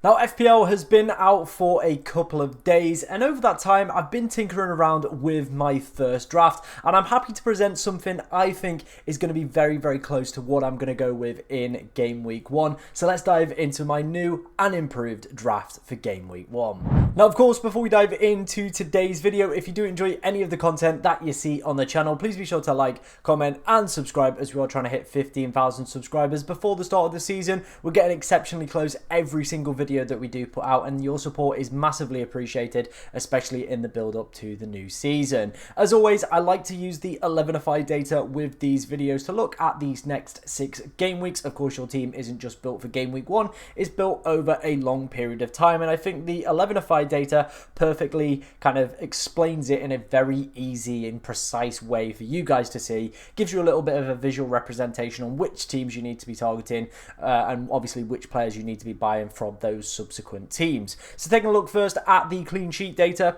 Now, FPL has been out for a couple of days, and over that time, I've been tinkering around with my first draft, and I'm happy to present something I think is going to be very, very close to what I'm going to go with in Game Week 1. So let's dive into my new and improved draft for Game Week 1. Now, of course, before we dive into today's video, if you do enjoy any of the content that you see on the channel, please be sure to like, comment, and subscribe, as we are trying to hit 15,000 subscribers before the start of the season. We're getting exceptionally close every single video that we do put out, and your support is massively appreciated, especially in the build up to the new season. As always, I like to use the 11ify data with these videos to look at these next 6 game weeks. Of course, your team isn't just built for Game Week 1, it's built over a long period of time, and I think the 11ify data perfectly kind of explains it in a very easy and precise way for you guys to see. Gives you a little bit of a visual representation on which teams you need to be targeting, and obviously which players you need to be buying from those subsequent teams. So taking a look first at the clean sheet data.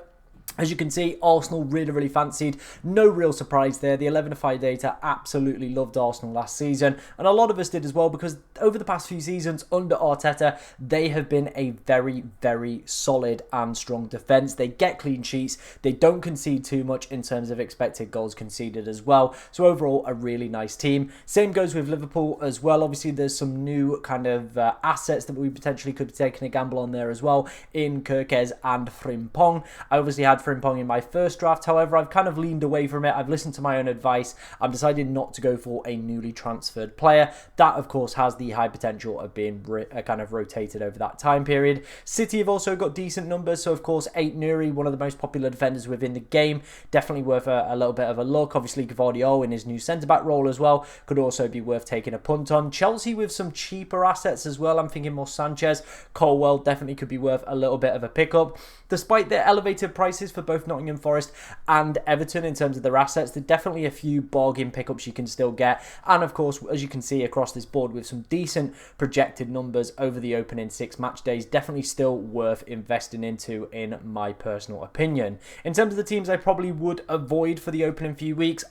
As you can see, Arsenal really fancied. No real surprise there. The 11ify data absolutely loved Arsenal last season, and a lot of us did as well, because over the past few seasons under Arteta, they have been a very solid and strong defence. They get clean sheets. They don't concede too much in terms of expected goals conceded as well. So overall, a really nice team. Same goes with Liverpool as well. Obviously, there's some new kind of assets that we potentially could be taking a gamble on there as well in Kirkez and Frimpong. I obviously had Frimpong in my first draft. However, I've kind of leaned away from it. I've listened to my own advice. I've decided not to go for a newly transferred player. That, of course, has the high potential of being kind of rotated over that time period. City have also got decent numbers. So, of course, 8 Nuri, one of the most popular defenders within the game. Definitely worth a little bit of a look. Obviously, Gvardiol in his new centre-back role as well could also be worth taking a punt on. Chelsea with some cheaper assets as well. I'm thinking more Sanchez. Colwell definitely could be worth a little bit of a pickup. Despite their elevated prices for both Nottingham Forest and Everton in terms of their assets, there are definitely a few bargain pickups you can still get. And of course, as you can see across this board with some decent projected numbers over the opening 6 match days, definitely still worth investing into in my personal opinion. In terms of the teams I probably would avoid for the opening few weeks,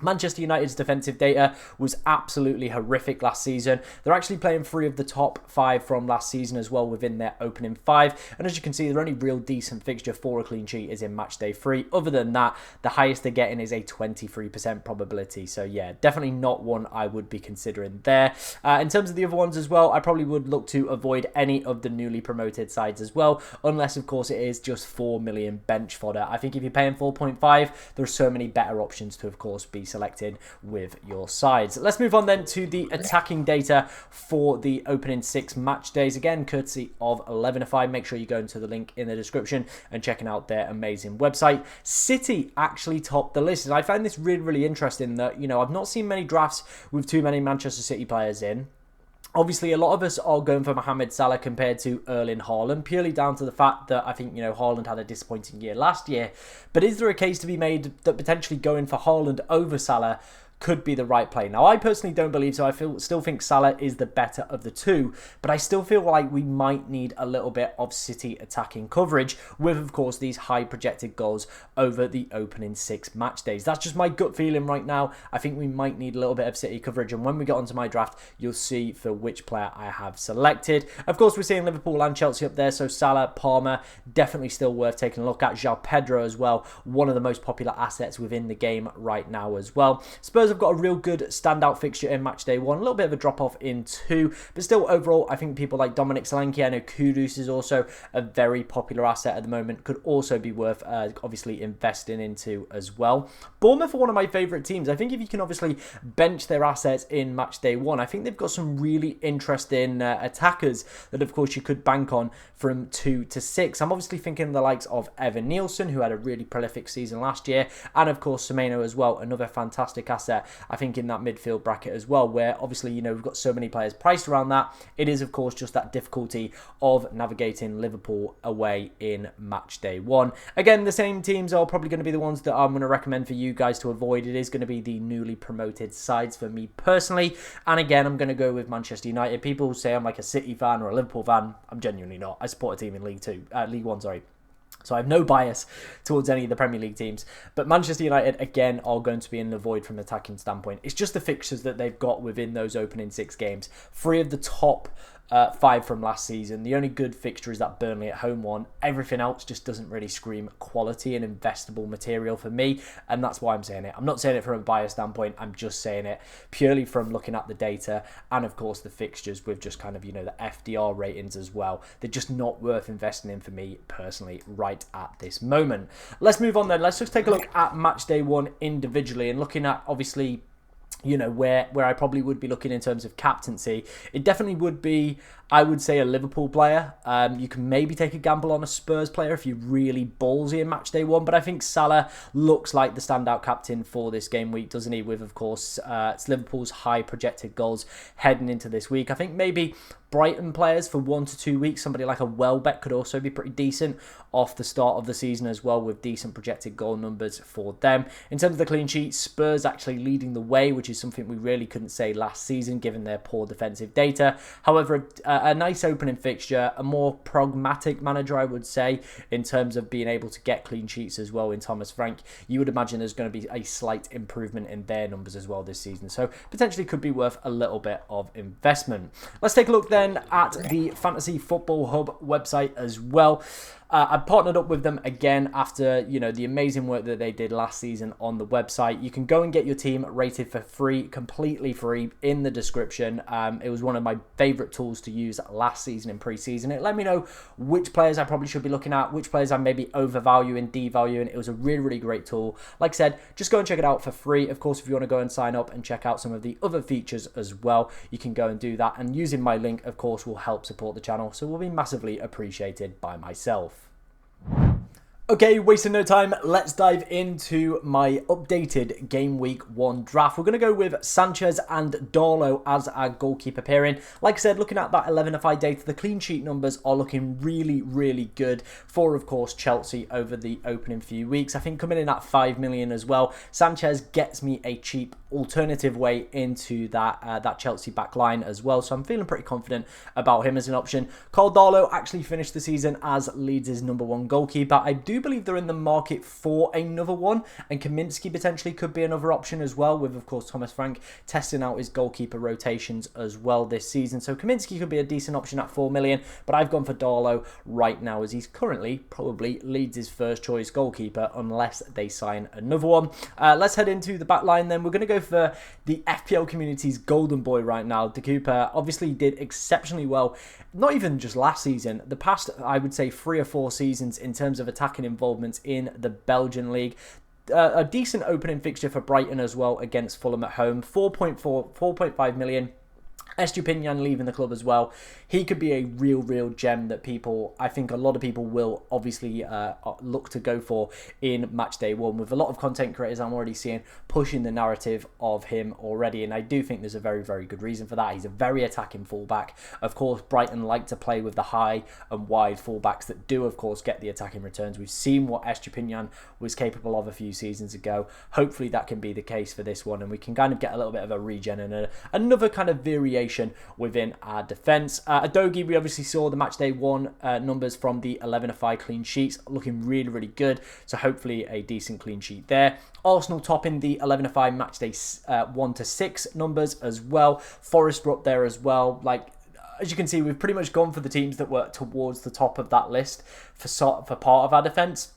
Manchester United's defensive data was absolutely horrific last season. They're actually playing 3 of the top 5 from last season as well within their opening 5. And as you can see, their only real decent fixture for a clean sheet is in match day 3. Other than that, the highest they're getting is a 23% probability. So yeah, definitely not one I would be considering there. In terms of the other ones as well, I probably would look to avoid any of the newly promoted sides as well, unless of course it is just 4 million bench fodder. I think if you're paying 4.5, there's so many better options to of course be selected with your sides. Let's move on then to the attacking data for the opening 6 match days. Again, courtesy of 11ify. Make sure you go into the link in the description and checking out their amazing website. City actually topped the list, and I find this really interesting that, you know, I've not seen many drafts with too many Manchester City players in. Obviously, a lot of us are going for Mohamed Salah compared to Erling Haaland, purely down to the fact that I think, you know, Haaland had a disappointing year last year. But is there a case to be made that potentially going for Haaland over Salah could be the right play? Now, I personally don't believe so. I still think Salah is the better of the two, but I still feel like we might need a little bit of City attacking coverage with, of course, these high projected goals over the opening 6 match days. That's just my gut feeling right now. I think we might need a little bit of City coverage, and when we get onto my draft, you'll see for which player I have selected. Of course, we're seeing Liverpool and Chelsea up there, so Salah, Palmer, definitely still worth taking a look at. João Pedro as well, one of the most popular assets within the game right now as well. Spurs have got a real good standout fixture in match day 1, a little bit of a drop off in 2, but still overall I think people like Dominic Solanke, I know Kudus is also a very popular asset at the moment, could also be worth obviously investing into as well. Bournemouth are one of my favourite teams. I think if you can obviously bench their assets in match day 1, I think they've got some really interesting attackers that of course you could bank on from 2 to 6. I'm obviously thinking of the likes of Evan Nielsen, who had a really prolific season last year, and of course Semenyo as well, another fantastic asset I think in that midfield bracket as well, where obviously, you know, we've got so many players priced around that. It is of course just that difficulty of navigating Liverpool away in match day 1. Again, the same teams are probably going to be the ones that I'm going to recommend for you guys to avoid. It is going to be the newly promoted sides for me personally, and again I'm going to go with Manchester United. People say I'm like a City fan or a Liverpool fan. I'm genuinely not. I support a team in League 1, sorry. So I have no bias towards any of the Premier League teams. But Manchester United, again, are going to be in the void from an attacking standpoint. It's just the fixtures that they've got within those opening 6 games. 3 of the top 5 from last season. The only good fixture is that Burnley at home one. Everything else just doesn't really scream quality and investable material for me, and that's why I'm saying it. I'm not saying it from a bias standpoint, I'm just saying it purely from looking at the data and of course the fixtures with just kind of, the FDR ratings as well. They're just not worth investing in for me personally right at this moment. Let's move on then. Let's just take a look at match day 1 individually, and looking at obviously where I probably would be looking in terms of captaincy. It definitely would be, I would say, a Liverpool player. You can maybe take a gamble on a Spurs player if you're really ballsy in match day 1, but I think Salah looks like the standout captain for this game week, doesn't he? With, of course, it's Liverpool's high projected goals heading into this week. I think maybe Brighton players for 1 to 2 weeks, somebody like a Welbeck could also be pretty decent off the start of the season as well, with decent projected goal numbers for them. In terms of the clean sheet, Spurs actually leading the way, which is something we really couldn't say last season given their poor defensive data. However, a nice opening fixture, a more pragmatic manager, I would say, in terms of being able to get clean sheets as well in Thomas Frank. You would imagine there's going to be a slight improvement in their numbers as well this season, so potentially could be worth a little bit of investment. Let's take a look then at the Fantasy Football Hub website as well. I partnered up with them again after, the amazing work that they did last season on the website. You can go and get your team rated for free, completely free, in the description. It was one of my favourite tools to use last season in pre-season. It let me know which players I probably should be looking at, which players I maybe overvaluing, devaluing. It was a really, really great tool. Like I said, just go and check it out for free. Of course, if you want to go and sign up and check out some of the other features as well, you can go and do that. And using my link, of course, will help support the channel. So will be massively appreciated by myself. Okay, wasting no time, let's dive into my updated Game Week 1 draft. We're going to go with Sanchez and Darlow as our goalkeeper pairing. Like I said, looking at that 11FI data, the clean sheet numbers are looking really, really good for, of course, Chelsea over the opening few weeks. I think coming in at 5 million as well, Sanchez gets me a cheap alternative way into that Chelsea back line as well. So I'm feeling pretty confident about him as an option. Carl Darlow actually finished the season as Leeds' #1 goalkeeper. I do believe they're in the market for another one, and Kaminsky potentially could be another option as well, with of course Thomas Frank testing out his goalkeeper rotations as well this season. So Kaminsky could be a decent option at 4 million, but I've gone for Darlow right now as he's currently probably Leeds' first choice goalkeeper unless they sign another one. Let's head into the back line then. We're going to go for the FPL community's golden boy right now. De Cooper obviously did exceptionally well, not even just last season, the past, I would say, 3 or 4 seasons in terms of attacking involvement in the Belgian league. A decent opening fixture for Brighton as well against Fulham at home. 4.5 million. Estupinian leaving the club as well. He could be a real gem that I think a lot of people will obviously look to go for in match day 1, with a lot of content creators I'm already seeing pushing the narrative of him already, and I do think there's a very good reason for that. He's a very attacking fullback. Of course, Brighton like to play with the high and wide fullbacks that do of course get the attacking returns. We've seen what Estupinian was capable of a few seasons ago. Hopefully that can be the case for this one, and we can kind of get a little bit of a regen and another kind of variation within our defence. Adogi, we obviously saw the match day 1 numbers from the 11FI clean sheets looking really good, so hopefully a decent clean sheet there. Arsenal topping the 11FI match day 1 to 6 numbers as well. Forest were up there as well. Like, as you can see, we've pretty much gone for the teams that were towards the top of that list for part of our defence.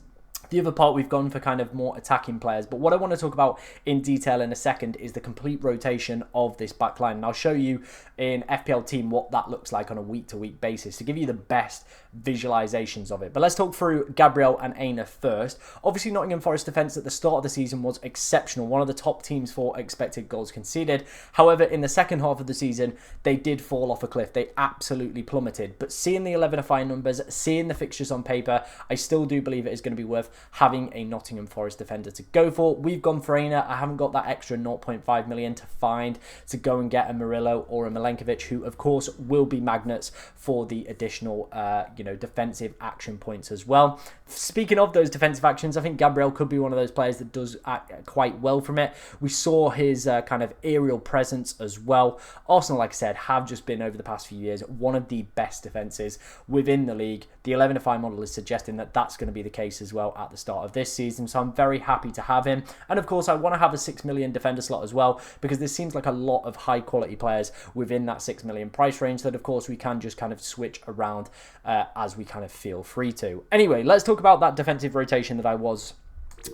The other part, we've gone for kind of more attacking players. But what I want to talk about in detail in a second is the complete rotation of this backline. And I'll show you in FPL Team what that looks like on a week-to-week basis to give you the best visualizations of it. But let's talk through Gabriel and Aina first. Obviously, Nottingham Forest defence at the start of the season was exceptional. One of the top teams for expected goals conceded. However, in the second half of the season, they did fall off a cliff. They absolutely plummeted. But seeing the 11FI numbers, seeing the fixtures on paper, I still do believe it is going to be worth having a Nottingham Forest defender to go for. We've gone for Aina. I haven't got that extra 0.5 million to find to go and get a Murillo or a Milenkovic, who of course will be magnets for the additional defensive action points as well. Speaking of those defensive actions, I think Gabriel could be one of those players that does act quite well from it. We saw his kind of aerial presence as well. Arsenal, like I said, have just been over the past few years one of the best defences within the league. The 11FI model is suggesting that that's going to be the case as well at at the start of this season, so I'm very happy to have him. And of course, I want to have a 6 million defender slot as well, because there seems like a lot of high quality players within that 6 million price range that of course we can just kind of switch around as we kind of feel free to. Anyway, let's talk about that defensive rotation that I was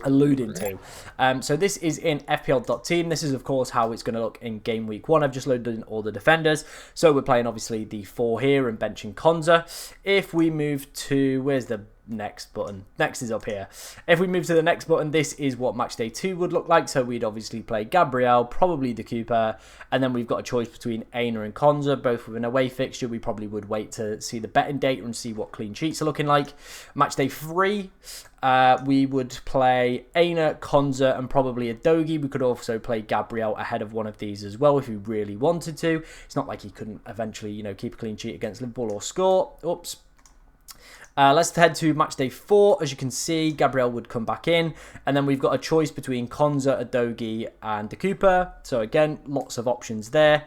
alluding to. So this is in FPL.team. This is of course how it's going to look in game week 1. I've just loaded in all the defenders. So we're playing obviously the 4 here and benching Konza. If we move to, where's the next button? Next is up here. If we move to the next button, this is what match day 2 would look like. So we'd obviously play Gabriel, probably the Cooper, and then we've got a choice between Aina and Konza, both with an away fixture. We probably would wait to see the betting data and see what clean sheets are looking like. Match day 3, we would play Aina, Konza, and probably a Dogi. We could also play Gabriel ahead of one of these as well if we really wanted to. It's not like he couldn't eventually, you know, keep a clean sheet against Liverpool or score. Oops. Let's head to match day 4. As you can see, Gabriel would come back in, and then we've got a choice between Konza, Adogi, and the Cooper. So again, lots of options there.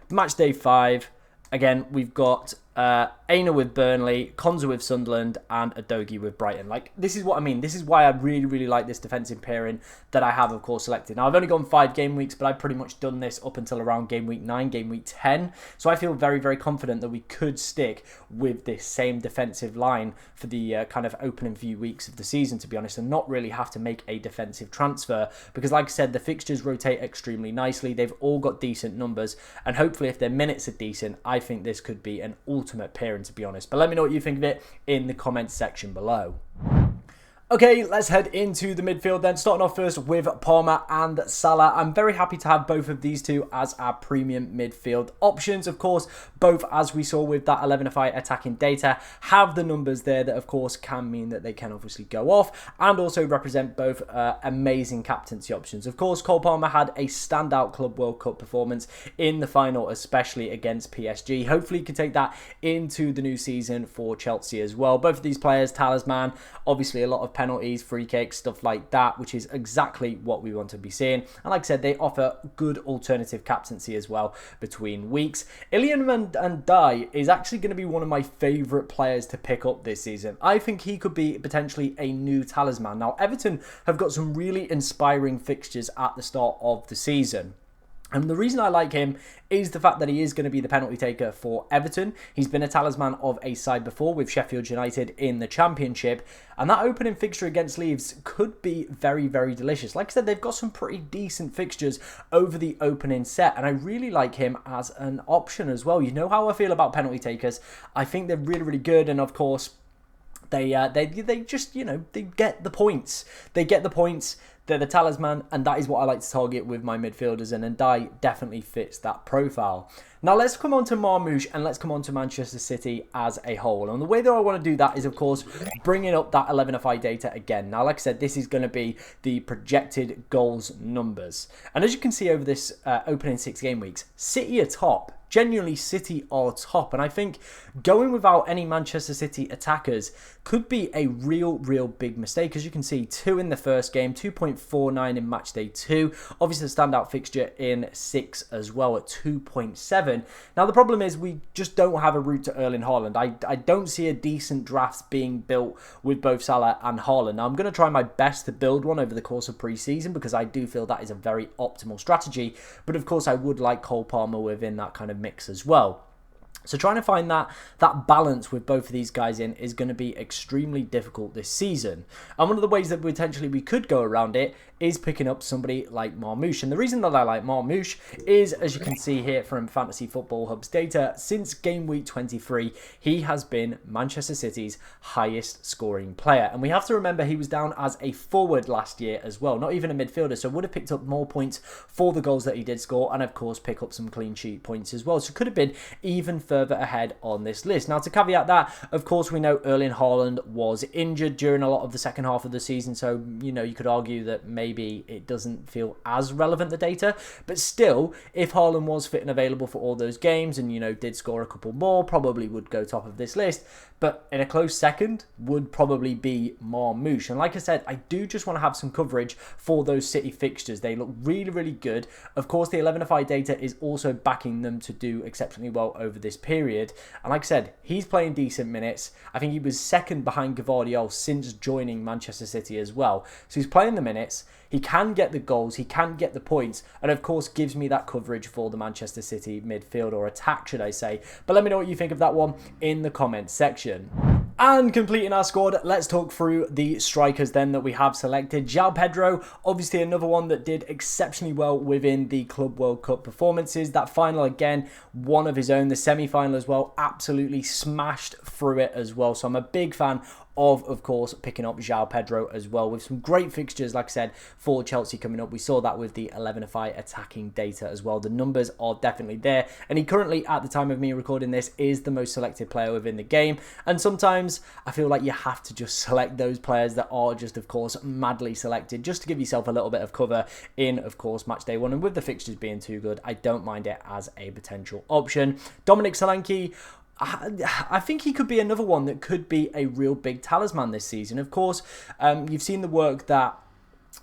Match day 5, again, we've got Aina with Burnley, Konza with Sunderland, and Adogi with Brighton. Like, this is what I mean. This is why I really, really like this defensive pairing that I have, of course, selected. Now, I've only gone 5 game weeks, but I've pretty much done this up until around game week 9, game week 10. So I feel very, very confident that we could stick with this same defensive line for the kind of opening few weeks of the season, to be honest, and not really have to make a defensive transfer. Because, like I said, the fixtures rotate extremely nicely. They've all got decent numbers, and hopefully, if their minutes are decent, I think this could be an ultimate pairing, to be honest. But let me know what you think of it in the comments section below. Okay, let's head into the midfield then. Starting off first with Palmer and Salah. I'm very happy to have both of these two as our premium midfield options. Of course, both, as we saw with that 11FI attacking data, have the numbers there that, of course, can mean that they can obviously go off and also represent both amazing captaincy options. Of course, Cole Palmer had a standout Club World Cup performance in the final, especially against PSG. Hopefully, he can take that into the new season for Chelsea as well. Both of these players, talisman, obviously a lot of penalties, free kicks, stuff like that, which is exactly what we want to be seeing. And like I said, they offer good alternative captaincy as well between weeks. Ilian Ndiaye is actually going to be one of my favourite players to pick up this season. I think he could be potentially a new talisman. Now, Everton have got some really inspiring fixtures at the start of the season. And the reason I like him is the fact that he is going to be the penalty taker for Everton. He's been a talisman of a side before with Sheffield United in the Championship. And that opening fixture against Leeds could be very, very delicious. Like I said, they've got some pretty decent fixtures over the opening set. And I really like him as an option as well. You know how I feel about penalty takers. I think they're really, really good. And of course, they just, you know, they get the points. They get the points. They're the talisman, and that is what I like to target with my midfielders, and Ndiaye definitely fits that profile. Now let's come on to Marmoush and let's come on to Manchester City as a whole. And the way that I want to do that is, of course, bringing up that 11FI data again. Now, like I said, this is going to be the projected goals numbers. And as you can see over this opening 6 game weeks, City are top. Genuinely, City are top. And I think going without any Manchester City attackers could be a real big mistake. As you can see, 2 in the first game, 2.49 in match day 2. Obviously, the standout fixture in 6 as well at 2.7. Now, the problem is we just don't have a route to Erling Haaland. I don't see a decent draft being built with both Salah and Haaland. Now, I'm going to try my best to build one over the course of pre-season because I do feel that is a very optimal strategy. But, of course, I would like Cole Palmer within that kind of mix as well. So trying to find that balance with both of these guys in is going to be extremely difficult this season. And one of the ways that potentially we could go around it is picking up somebody like Marmoush. And the reason that I like Marmoush is, as you can see here from Fantasy Football Hub's data, since game week 23, he has been Manchester City's highest scoring player. And we have to remember he was down as a forward last year as well, not even a midfielder. So would have picked up more points for the goals that he did score, and of course pick up some clean sheet points as well. So could have been even further ahead on this list. Now, to caveat that, of course, we know Erling Haaland was injured during a lot of the second half of the season. So, you know, you could argue that maybe it doesn't feel as relevant, the data. But still, if Haaland was fit and available for all those games and, you know, did score a couple more, probably would go top of this list. But in a close second would probably be Marmoush. And like I said, I do just want to have some coverage for those City fixtures. They look really good. Of course, the 11FI data is also backing them to do exceptionally well over this period. And like I said, he's playing decent minutes. I think he was second behind Gvardiol since joining Manchester City as well. So he's playing the minutes. He can get the goals, he can get the points, and of course gives me that coverage for the Manchester City midfield, or attack should I say. But let me know what you think of that one in the comments section. And completing our squad, let's talk through the strikers then that we have selected. João Pedro, obviously another one that did exceptionally well within the Club World Cup performances. That final, again, one of his own. The semi-final as well, absolutely smashed through it as well. So I'm a big fan of course, picking up João Pedro as well, with some great fixtures, like I said, for Chelsea coming up. We saw that with the 11FI attacking data as well. The numbers are definitely there, and he currently, at the time of me recording this, is the most selected player within the game. And sometimes I feel like you have to just select those players that are just, of course, madly selected, just to give yourself a little bit of cover in, of course, match day one. And with the fixtures being too good, I don't mind it as a potential option. Dominic Solanke, I think he could be another one that could be a real big talisman this season. Of course, you've seen the work that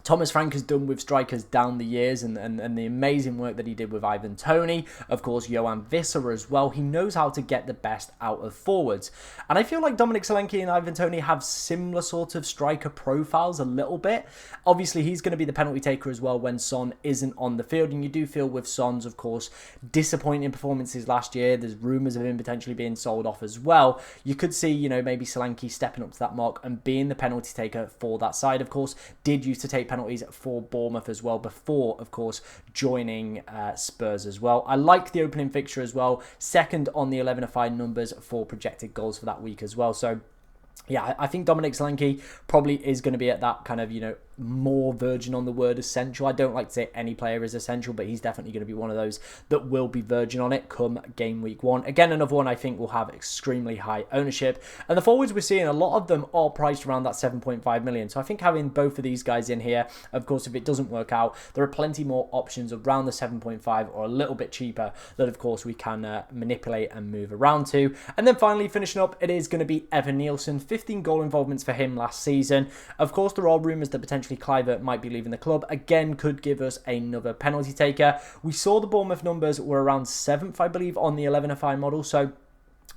Thomas Frank has done with strikers down the years, and the amazing work that he did with Ivan Toney, of course Johan Visser as well. He knows how to get the best out of forwards, and I feel like Dominic Solanke and Ivan Toney have similar sort of striker profiles a little bit. Obviously he's going to be the penalty taker as well when Son isn't on the field, and you do feel with Son's, of course, disappointing performances last year, there's rumours of him potentially being sold off as well. You could see, you know, maybe Solanke stepping up to that mark and being the penalty taker for that side. Of course, did used to take penalties for Bournemouth as well before, of course, joining Spurs as well. I like the opening fixture as well. Second on the 11FI numbers for projected goals for that week as well. So yeah, I think Dominic Solanke probably is going to be at that kind of, you know, more virgin on the word essential. I don't like to say any player is essential, but he's definitely going to be one of those that will be virgin on it come game week 1. Again, another one I think will have extremely high ownership. And the forwards we're seeing, a lot of them are priced around that 7.5 million. So I think having both of these guys in here, of course, if it doesn't work out, there are plenty more options around the 7.5 or a little bit cheaper that, of course, we can manipulate and move around to. And then finally, finishing up, it is going to be Evan Nielsen. 15 goal involvements for him last season. Of course, there are rumours that potentially Clivert might be leaving the club. Again, could give us another penalty taker. We saw the Bournemouth numbers were around 7th, I believe, on the 11FI model, so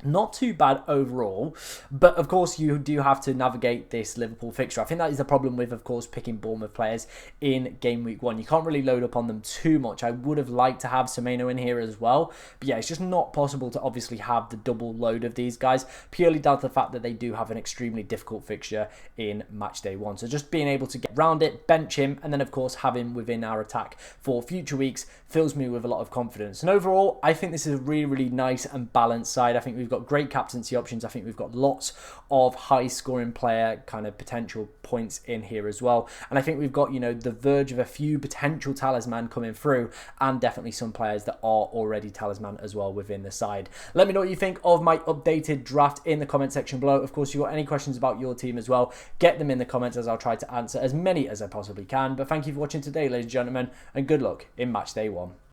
not too bad overall, but of course you do have to navigate this Liverpool fixture. I think that is the problem with, of course, picking Bournemouth players in game week 1. You can't really load up on them too much. I would have liked to have Semenyo in here as well, but yeah, it's just not possible to obviously have the double load of these guys, purely down to the fact that they do have an extremely difficult fixture in match day 1. So just being able to get around it, bench him, and then of course have him within our attack for future weeks fills me with a lot of confidence. And overall, I think this is a really, really nice and balanced side. I think we've got great captaincy options. I think we've got lots of high scoring player kind of potential points in here as well. And I think we've got, you know, the verge of a few potential talisman coming through, and definitely some players that are already talisman as well within the side. Let me know what you think of my updated draft in the comment section below. Of course, if you've got any questions about your team as well, get them in the comments, as I'll try to answer as many as I possibly can. But thank you for watching today, ladies and gentlemen, and good luck in match day 1.